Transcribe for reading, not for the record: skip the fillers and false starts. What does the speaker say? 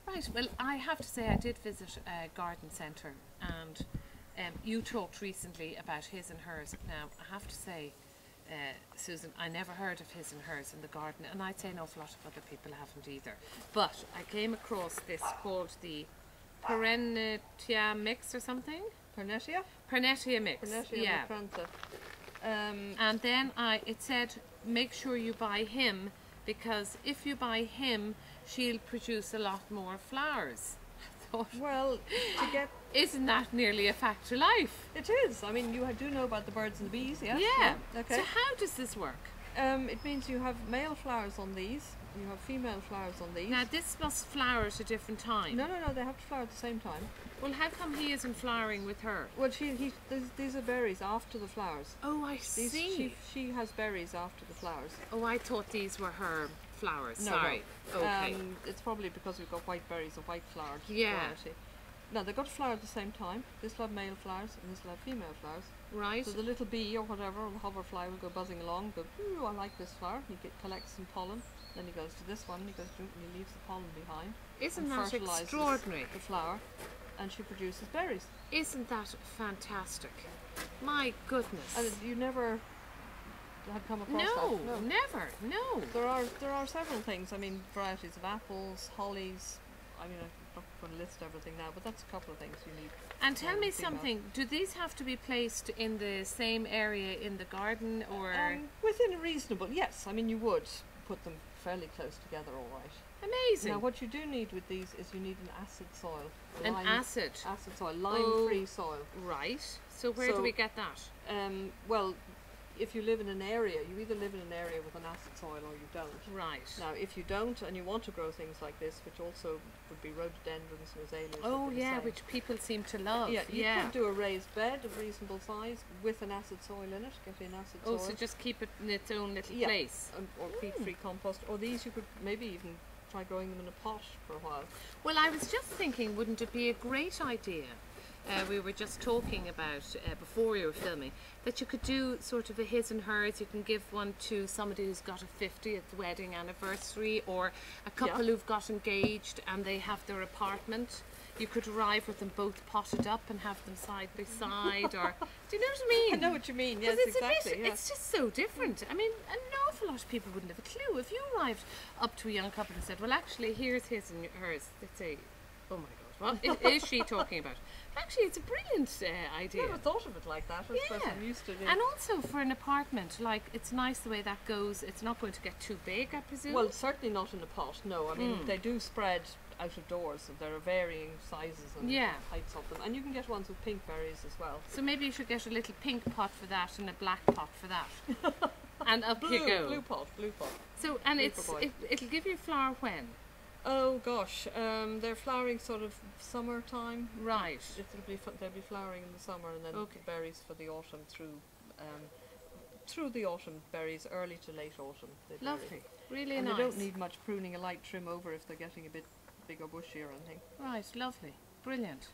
Right, well, I have to say I did visit a garden centre, and you talked recently about his and hers. Now, I have to say, Susan, I never heard of his and hers in the garden, and I'd say an awful lot of other people haven't either. But I came across this called the Pernettya mix or something. Pernettya? Pernettya mix. Pernettya yeah. mucronata. And then it said, make sure you buy him, because if you buy him, she'll produce a lot more flowers. I thought, Well, to get... isn't that nearly a fact of life? It is. I mean, you do know about the birds and the bees, yes? Yeah. Okay. So how does this work? It means you have male flowers on these, you have female flowers on these. Now this must flower at a different time. No, they have to flower at the same time. Well, how come he isn't flowering with her? Well, these are berries after the flowers. Oh, I see. She has berries after the flowers. Oh, I thought these were her flowers. No, Sorry. no. Okay. It's probably because we've got white berries, a white flowered Yeah. variety. No, they've got to flower at the same time. This will have male flowers and this will have female flowers. Right. So the little bee or whatever, or the hoverfly will go buzzing along, go, ooh, I like this flower. He collects some pollen. Then he goes to this one, he goes through, and he leaves the pollen behind. Isn't and that fertilises extraordinary? the flower, and she produces berries. Isn't that fantastic? My goodness. And you never had come across No, that? never. No. There are several things. I mean, varieties of apples, hollies. I mean, I'm not going to list everything now, but that's a couple of things you need. And tell me female. something, do these have to be placed in the same area in the garden, or? Within a reasonable, yes. I mean, you would put them fairly close together, all right. Amazing. Now, what you do need with these is you need an acid soil. An acid soil, lime-free soil. Right. So where do we get that? Well, if you live in an area, you either live in an area with an acid soil or you don't. Right. Now, if you don't and you want to grow things like this, which also would be rhododendrons and azaleas. Oh yeah, which people seem to love. Yeah, you could do a raised bed of reasonable size with an acid soil in it. Get in acid soil. Oh, so just keep it in its own little Yeah, place. or peat-free compost. Or these you could maybe even try growing them in a pot for a while. Well, I was just thinking, wouldn't it be a great idea? We were just talking about before we were filming that you could do sort of a his and hers. You can give one to somebody who's got a 50th wedding anniversary, or a couple who've got engaged and they have their apartment. You could arrive with them both potted up and have them side by side, or do you know what I mean? I know what you mean. Yes, it's exactly. It's just so different. I mean, an awful lot of people wouldn't have a clue. If you arrived up to a young couple and said, "Well, actually, here's his and hers," they'd say, "Oh my God, what is she talking about?" Actually, it's a brilliant idea. I never thought of it like that. I suppose I'm used to it. And also for an apartment, like, it's nice the way that goes. It's not going to get too big, I presume. Well, certainly not in a pot. No, I mean they do spread out of doors. So there are varying sizes and heights of them, and you can get ones with pink berries as well. So maybe you should get a little pink pot for that and a black pot for that, and up you go. Blue pot. So and it'll give you flower when. Oh gosh, they're flowering sort of summertime. Right. They'll be flowering in the summer, and then berries for the autumn through the autumn berries, early to late autumn. Lovely, really and nice. They don't need much pruning, a light trim over if they're getting a bit big or bushy or anything. Right, lovely, brilliant.